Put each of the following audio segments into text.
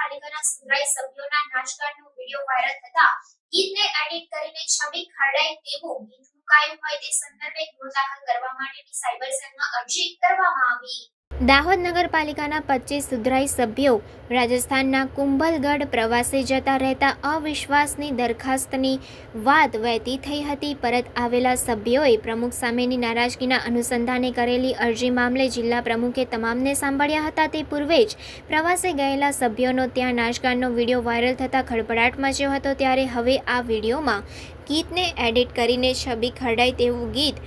નગરપાલિકાના સુધરાઈ સભ્યોના નાચગાનનો video viral થતા ગીતને એડિટ કરીને છબી ખરડાય તેવું ગીત મુકાયું હોય તે સંદર્ભે ગુનો દાખલ કરવા માટેની સાયબર સેલમાં અરજી કરવામાં આવી। દાહોદ નગરપાલિકાના 25 સુધરાઈ સભ્યો રાજસ્થાનના કુંભલગઢ પ્રવાસે જતા રહેતા અવિશ્વાસની દરખાસ્તની વાત વહેતી થઈ હતી। પરત આવેલા સભ્યોએ પ્રમુખ સામેની નારાજગીના અનુસંધાને કરેલી અરજી મામલે જિલ્લા પ્રમુખે તમામને સાંભળ્યા હતા। તે પૂર્વે જ પ્રવાસે ગયેલા સભ્યોનો ત્યાં નાચગાનનો વિડીયો વાયરલ થતાં ખળભળાટ મચ્યો હતો। ત્યારે હવે આ વિડીયોમાં ગીતને એડિટ કરીને છબી ખરડાય તેવું ગીત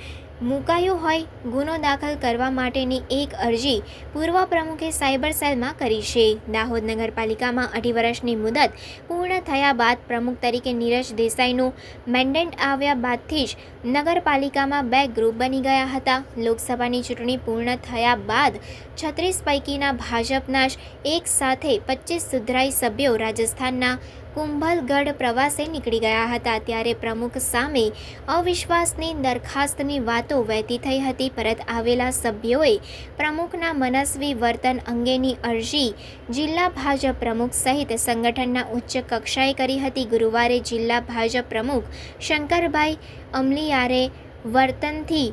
મુકાયું હોય ગુનો દાખલ કરવા માટેની એક અરજી પૂર્વ પ્રમુખે સાયબર સેલમાં કરી છે। દાહોદ નગરપાલિકામાં 2.5 વર્ષની મુદત પૂર્ણ થયા બાદ પ્રમુખ તરીકે નીરજ દેસાઈનું મેન્ડેટ આવ્યા બાદથી જ નગરપાલિકામાં 2 ગ્રુપ બની ગયા હતા। લોકસભાની ચૂંટણી પૂર્ણ થયા બાદ 36 પૈકીના ભાજપના જ એક સાથે 25 સુધરાઈ સભ્યો રાજસ્થાનના કુંભલગઢ પ્રવાસે નીકળી ગયા હતા। ત્યારે પ્રમુખ સામે અવિશ્વાસની દરખાસ્તની વાતો વહેતી થઈ હતી। પરત આવેલા સભ્યોએ પ્રમુખના મનસ્વી વર્તન અંગેની અરજી જિલ્લા ભાજપ પ્રમુખ સહિત સંગઠનના ઉચ્ચ કક્ષાએ કરી હતી। ગુરુવારે જિલ્લા ભાજપ પ્રમુખ શંકરભાઈ અમલીયારે વર્તનથી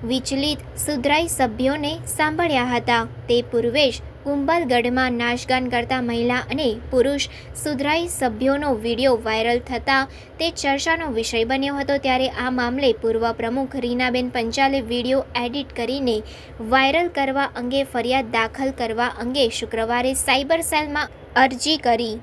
વિચલિત સુધરાઈ સભ્યોને સાંભળ્યા હતા। તે પૂર્વે જ કુંભલગઢમાં નાચગાન કરતા મહિલા અને પુરુષ સુધરાઈ સભ્યોનો વિડીયો વાયરલ થતાં તે ચર્ચાનો વિષય બન્યો હતો। ત્યારે આ મામલે પૂર્વ પ્રમુખ રીનાબેન પંચાલે વિડીયો એડિટ કરીને વાયરલ કરવા અંગે ફરિયાદ દાખલ કરવા અંગે શુક્રવારે સાયબર સેલમાં અરજી કરી।